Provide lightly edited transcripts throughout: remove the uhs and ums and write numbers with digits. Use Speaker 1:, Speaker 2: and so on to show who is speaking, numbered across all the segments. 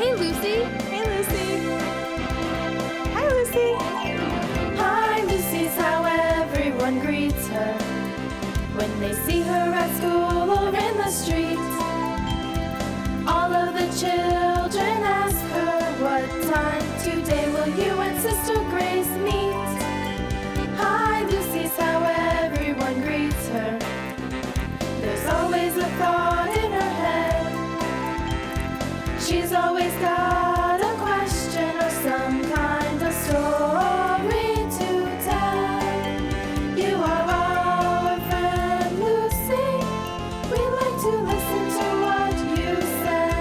Speaker 1: Hey, Lucy.
Speaker 2: Hey, Lucy. Hi, Lucy.
Speaker 3: Hi, Lucy's how everyone greets her when they see her at school or in the street. All of the children ask her, what time today will you and Sister Grace meet? Hi, Lucy's how everyone greets her. There's always a thought in her head. She's always got a question or some kind of story to tell. You are our friend Lucy. We like to listen to what you say.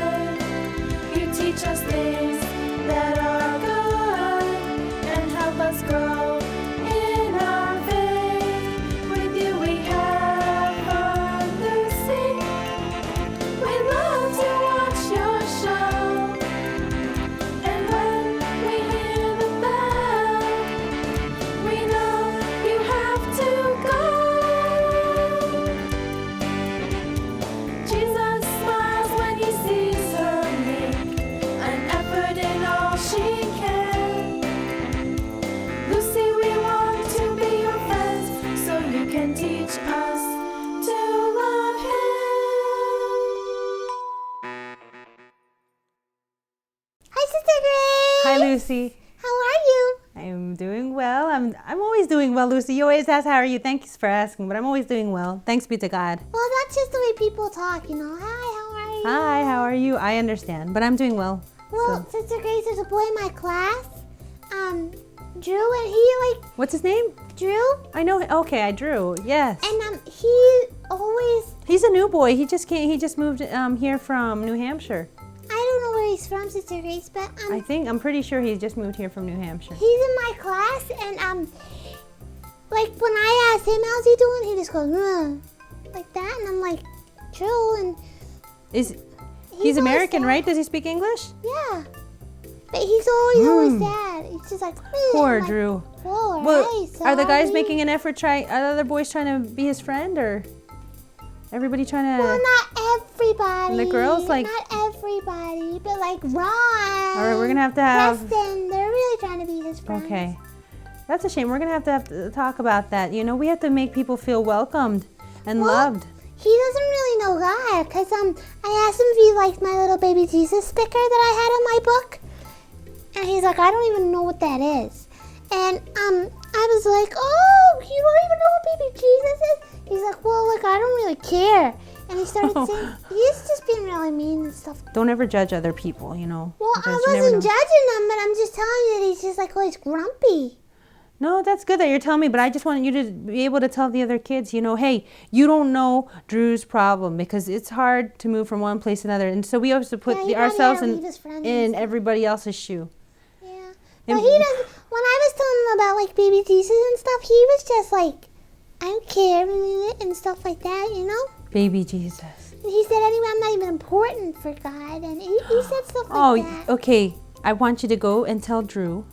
Speaker 3: You teach us things that are good and help us grow in our faith. With you we have fun, Lucy. We love to watch your show. And when we hear the bell, we know you have to go. Jesus smiles when he sees her make an effort in all she can. Lucy, we want to be your friends so you can teach us to love him.
Speaker 4: Hi, Sister Grace.
Speaker 2: Hi, Lucy.
Speaker 4: How are you?
Speaker 2: I'm doing well. I'm always doing well, Lucy. You always ask, how are you? Thanks for asking, but I'm always doing well. Thanks be to God.
Speaker 4: Well, that's just the way people talk, you know. Hi, how are you?
Speaker 2: Hi, how are you? I understand, but I'm doing well.
Speaker 4: Well,
Speaker 2: So,
Speaker 4: Sister Grace, there's a boy in my class, Drew, and he
Speaker 2: what's his name?
Speaker 4: Drew,
Speaker 2: I know. Okay, I drew. Yes.
Speaker 4: and he always,
Speaker 2: He's a new boy. He just came. He just moved here from New Hampshire.
Speaker 4: I don't know where he's from, Sister Grace, but
Speaker 2: I'm pretty sure he just moved here from New Hampshire.
Speaker 4: he's in my class, and like when I asked him how's he doing, he just goes like that, and I'm like, Drew, and
Speaker 2: He's
Speaker 4: always
Speaker 2: American,
Speaker 4: sad.
Speaker 2: right? Does he speak English?
Speaker 4: Yeah, but he's always sad. He's just like
Speaker 2: Poor
Speaker 4: I'm like,
Speaker 2: Drew.
Speaker 4: Poor,
Speaker 2: Well,
Speaker 4: right,
Speaker 2: are the guys
Speaker 4: sorry.
Speaker 2: making an effort? Are the other boys trying to be his friend, or everybody trying to?
Speaker 4: Well, not everybody.
Speaker 2: And the girls, like-
Speaker 4: not everybody, but like Ron.
Speaker 2: All right, we're gonna have to have.
Speaker 4: Preston, they're really trying to be his friends.
Speaker 2: Okay, that's a shame. We're gonna have to talk about that. You know, we have to make people feel welcomed and
Speaker 4: Well,
Speaker 2: loved.
Speaker 4: He doesn't really know God, cause I asked him if he liked my little baby Jesus sticker that I had on my book, and he's like, I don't even know what that is. And I was like, oh, you don't even know what baby Jesus is? He's like, well, like I don't really care. And he started saying, he's just being really mean and stuff.
Speaker 2: Don't ever judge other people. You know.
Speaker 4: Well,
Speaker 2: because
Speaker 4: I
Speaker 2: you never
Speaker 4: wasn't
Speaker 2: know.
Speaker 4: judging him, but I'm just telling you that he's just like always grumpy.
Speaker 2: No, that's good that you're telling me, but I just want you to be able to tell the other kids, you know, hey, you don't know Drew's problem because it's hard to move from one place to another. And so we have to put
Speaker 4: Yeah, he probably
Speaker 2: ourselves
Speaker 4: had to
Speaker 2: in,
Speaker 4: leave his friends and
Speaker 2: in
Speaker 4: stuff.
Speaker 2: everybody else's shoe.
Speaker 4: Yeah.
Speaker 2: And-
Speaker 4: But he doesn't, when I was telling him about like baby Jesus and stuff, he was just like, I don't care and stuff like that, you know?
Speaker 2: Baby Jesus.
Speaker 4: And he said, anyway, I'm not even important for God. And he said stuff like
Speaker 2: Oh,
Speaker 4: that.
Speaker 2: okay. I want you to go and tell Drew,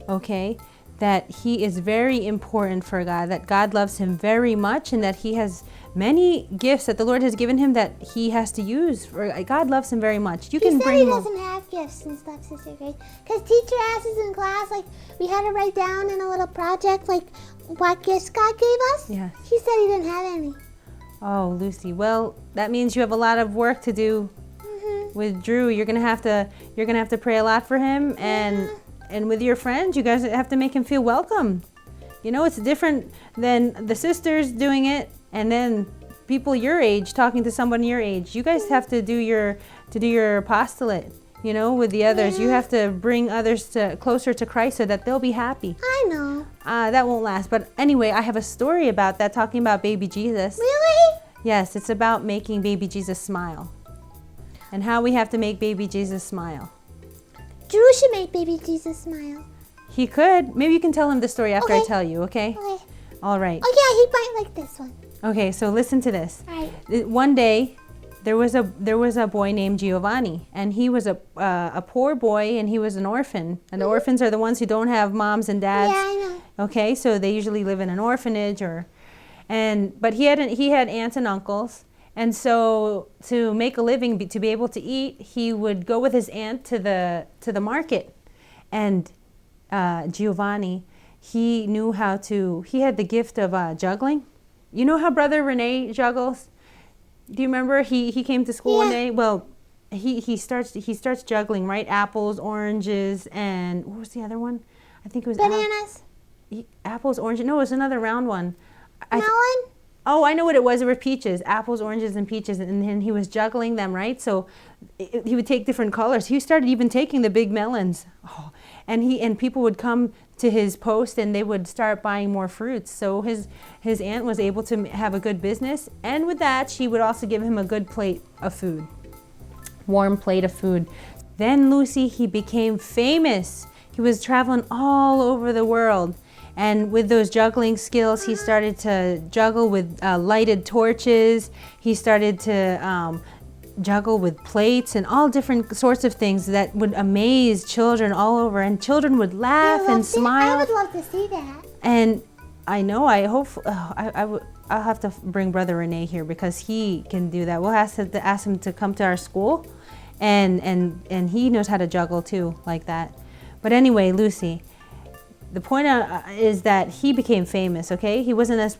Speaker 2: okay, that he is very important for God, that God loves him very much, and that he has many gifts that the Lord has given him that he has to use. God loves him very much. You
Speaker 4: He
Speaker 2: can
Speaker 4: said
Speaker 2: bring
Speaker 4: he
Speaker 2: him.
Speaker 4: doesn't have gifts and stuff, Sister Grace. Because teacher asked us in class, like, we had to write down in a little project, like, what gifts God gave us.
Speaker 2: Yeah.
Speaker 4: He said he didn't have any.
Speaker 2: Oh, Lucy. Well, that means you have a lot of work to do with Drew. You're gonna have to pray a lot for him, and with your friends, you guys have to make him feel welcome. You know, it's different than the sisters doing it, and then people your age talking to someone your age. You guys have to do your apostolate. You know, with the others, you have to bring others closer to Christ so that they'll be happy.
Speaker 4: I know.
Speaker 2: That won't last. But anyway, I have a story about that, talking about baby Jesus.
Speaker 4: Really?
Speaker 2: Yes, it's about making baby Jesus smile. And how we have to make baby Jesus smile.
Speaker 4: Drew should make baby Jesus smile.
Speaker 2: He could. Maybe you can tell him the story after I
Speaker 4: Okay.
Speaker 2: tell you, okay?
Speaker 4: Okay.
Speaker 2: All right.
Speaker 4: Oh, yeah, he might like this one.
Speaker 2: Okay, so listen to this.
Speaker 4: All right.
Speaker 2: One day, there was a boy named Giovanni, and he was a poor boy, and he was an orphan. And the orphans are the ones who don't have moms and dads.
Speaker 4: Yeah, I know.
Speaker 2: Okay, so they usually live in an orphanage, but he had aunts and uncles, And so to make a living, to be able to eat, he would go with his aunt to the market. And Giovanni, he had the gift of juggling. You know how Brother Rene juggles? Do you remember he came to school one day? Well, he starts juggling, right? Apples, oranges, and what was the other one? I think it was
Speaker 4: Bananas.
Speaker 2: Apples, oranges. No, it was another round one.
Speaker 4: Melon.
Speaker 2: Oh, I know what it was. It were peaches, apples, oranges, and peaches, and then he was juggling them, right? So he would take different colors. He started even taking the big melons. Oh, and people would come to his post and they would start buying more fruits. So his aunt was able to have a good business, and with that, she would also give him a good plate of food, warm plate of food. Then Lucy, he became famous. He was traveling all over the world. And with those juggling skills, he started to juggle with lighted torches. He started to juggle with plates and all different sorts of things that would amaze children all over. And children would laugh and smile.
Speaker 4: I would love to see that.
Speaker 2: And I know, I'll have to bring Brother Rene here because he can do that. We'll have to ask him to come to our school. And he knows how to juggle too, like that. But anyway, Lucy, the point is that he became famous, okay? He wasn't as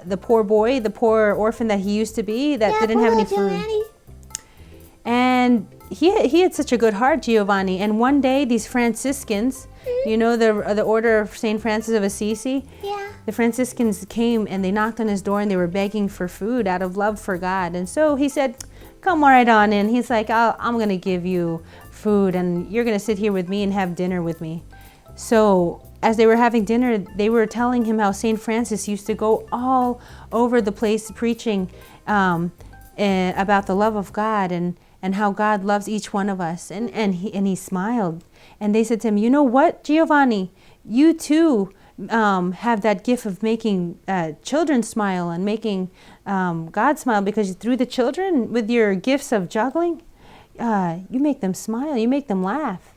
Speaker 2: the poor boy, the poor orphan that he used to be that didn't have any food.
Speaker 4: Giovanni.
Speaker 2: And he had such a good heart, Giovanni. And one day, these Franciscans, you know, the order of St. Francis of Assisi?
Speaker 4: Yeah.
Speaker 2: The Franciscans came and they knocked on his door and they were begging for food out of love for God. And so he said, come right on in. He's like, I'm going to give you food and you're going to sit here with me and have dinner with me. So as they were having dinner, they were telling him how St. Francis used to go all over the place preaching about the love of God and how God loves each one of us. And he smiled. And they said to him, you know what, Giovanni, you too have that gift of making children smile and making God smile, because through the children, with your gifts of juggling, you make them smile, you make them laugh.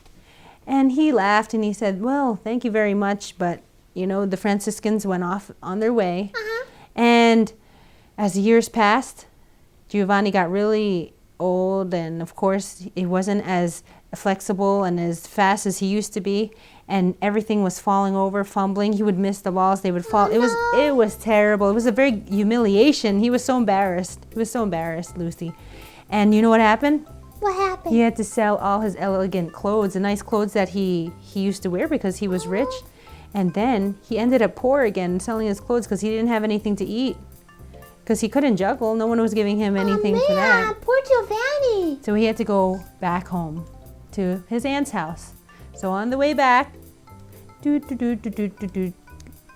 Speaker 2: And he laughed and he said, well, thank you very much, but you know, the Franciscans went off on their way. And as the years passed, Giovanni got really old, and of course he wasn't as flexible and as fast as he used to be, and everything was falling over, fumbling. He would miss the balls, they would fall. It was terrible. It was a very humiliation. He was so embarrassed. He was so embarrassed, Lucy. And you know what happened?
Speaker 4: What happened?
Speaker 2: He had to sell all his elegant clothes, the nice clothes that he used to wear because he was rich. And then he ended up poor again, selling his clothes because he didn't have anything to eat. Because he couldn't juggle. No one was giving him anything for that.
Speaker 4: Poor Giovanni.
Speaker 2: So he had to go back home to his aunt's house. So on the way back, there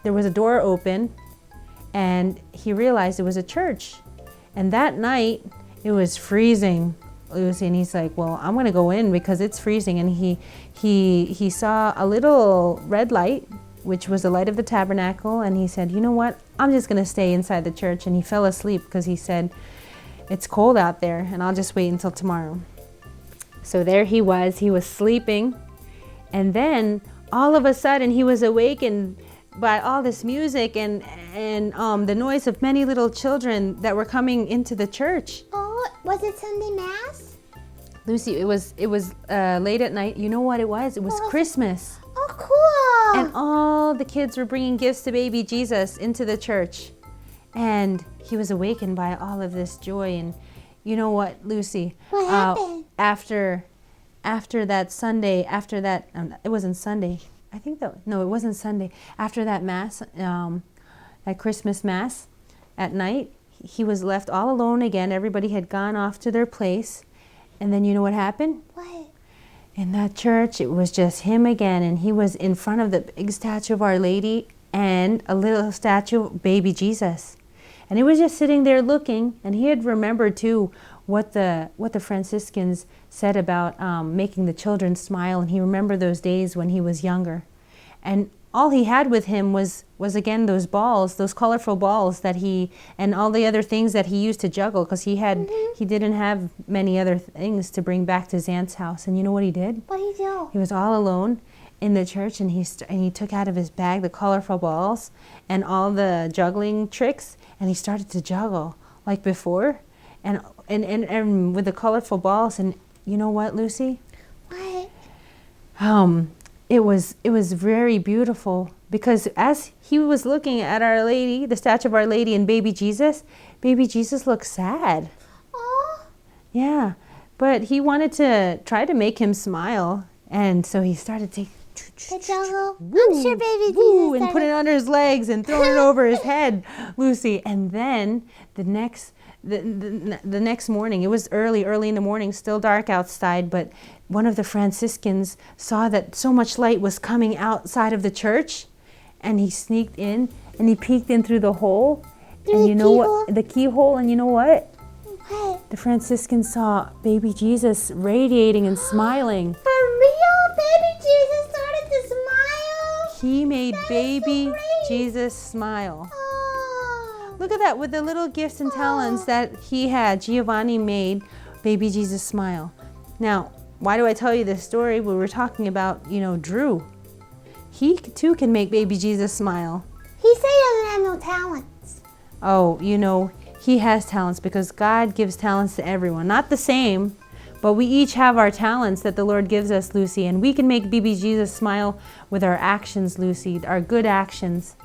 Speaker 2: was a door open, and he realized it was a church. And that night, it was freezing, Lucy, and he's like, well, I'm going to go in because it's freezing. And he saw a little red light, which was the light of the tabernacle, and he said, you know what, I'm just going to stay inside the church. And he fell asleep because he said, it's cold out there, and I'll just wait until tomorrow. So there he was sleeping, and then all of a sudden he was awakened by all this music and the noise of many little children that were coming into the church.
Speaker 4: Oh, was it Sunday Mass?
Speaker 2: Lucy, it was late at night. You know what it was? It was Christmas.
Speaker 4: Oh, cool.
Speaker 2: And all the kids were bringing gifts to baby Jesus into the church. And he was awakened by all of this joy. And you know what, Lucy?
Speaker 4: What happened?
Speaker 2: After that Sunday, it wasn't Sunday. I think it wasn't Sunday. After that Mass, that Christmas Mass at night, he was left all alone again. Everybody had gone off to their place. And then you know what happened?
Speaker 4: What?
Speaker 2: In that church, it was just him again, and he was in front of the big statue of Our Lady and a little statue of baby Jesus. And he was just sitting there looking, and he had remembered too what the Franciscans said about making the children smile, and he remembered those days when he was younger. And all he had with him was again those balls, those colorful balls that and all the other things that he used to juggle, because he didn't have many other things to bring back to his aunt's house. And you know what he did?
Speaker 4: What did he do?
Speaker 2: He was all alone in the church, and he took out of his bag the colorful balls and all the juggling tricks, and he started to juggle like before. and with the colorful balls. And you know what, Lucy?
Speaker 4: What?
Speaker 2: It was very beautiful, because as he was looking at Our Lady, the statue of Our Lady, and baby Jesus looked sad.
Speaker 4: Oh.
Speaker 2: Yeah, but he wanted to try to make him smile, and so he started to
Speaker 4: The jungle. I'm sure baby Jesus
Speaker 2: and put it under his legs and throw it over his head, Lucy. And then the next morning, it was early in the morning, still dark outside, but one of the Franciscans saw that so much light was coming outside of the church, and he sneaked in and he peeked in through the hole. And you know what? The keyhole, and you know what?
Speaker 4: What?
Speaker 2: The Franciscan saw baby Jesus radiating and smiling.
Speaker 4: For real? Baby Jesus started to smile?
Speaker 2: He made
Speaker 4: That is
Speaker 2: baby
Speaker 4: so great.
Speaker 2: Jesus smile.
Speaker 4: Oh.
Speaker 2: Look at that, with the little gifts and talents that he had, Giovanni made baby Jesus smile. Now, why do I tell you this story? We were talking about, Drew. He too can make baby Jesus smile.
Speaker 4: He said he doesn't have no talents.
Speaker 2: Oh, he has talents, because God gives talents to everyone. Not the same, but we each have our talents that the Lord gives us, Lucy. And we can make baby Jesus smile with our actions, Lucy, our good actions,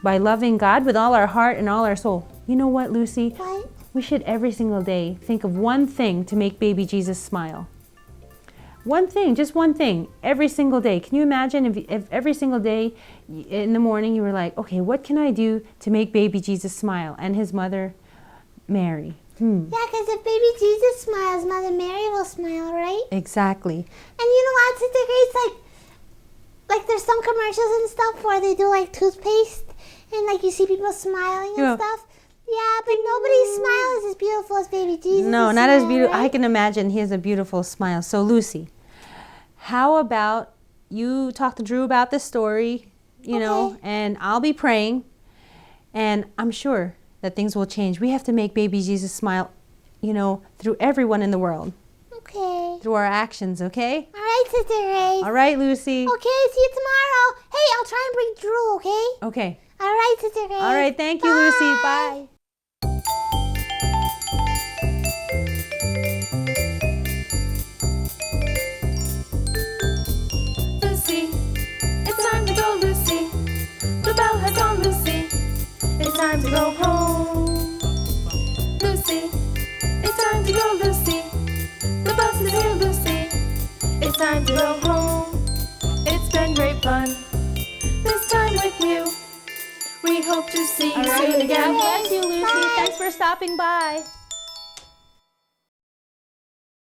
Speaker 2: by loving God with all our heart and all our soul. You know what, Lucy?
Speaker 4: What?
Speaker 2: We should every single day think of one thing to make baby Jesus smile. One thing, just one thing, every single day. Can you imagine if every single day in the morning you were like, okay, what can I do to make baby Jesus smile? And his mother, Mary.
Speaker 4: Yeah, because if baby Jesus smiles, Mother Mary will smile, right?
Speaker 2: Exactly.
Speaker 4: And you know what? It's like there's some commercials and stuff where they do like toothpaste, and like you see people smiling and
Speaker 2: Yeah.
Speaker 4: stuff. Yeah, but nobody's smile is as beautiful as baby Jesus.
Speaker 2: No, not as beautiful.
Speaker 4: Right?
Speaker 2: I can imagine he has a beautiful smile. So Lucy, how about you talk to Drew about this story,
Speaker 4: Okay.
Speaker 2: and I'll be praying, and I'm sure that things will change. We have to make baby Jesus smile, through everyone in the world,
Speaker 4: Okay.
Speaker 2: through our actions, okay?
Speaker 4: All right, Sister Ray.
Speaker 2: All right, Lucy.
Speaker 4: Okay, see you tomorrow. Hey, I'll try and bring Drew, okay?
Speaker 2: Okay.
Speaker 4: All right, Sister Ray.
Speaker 2: All right, thank you, Lucy. Bye.
Speaker 3: Lucy, it's time to go, Lucy. The bell has gone, Lucy. It's time to go home. Lucy, it's time to go, Lucy. The bus is here, Lucy. It's time to go home. It's been great fun this time with you. We hope to see you soon again.
Speaker 2: God bless you, Lucy.
Speaker 4: Bye.
Speaker 2: Thanks for stopping by.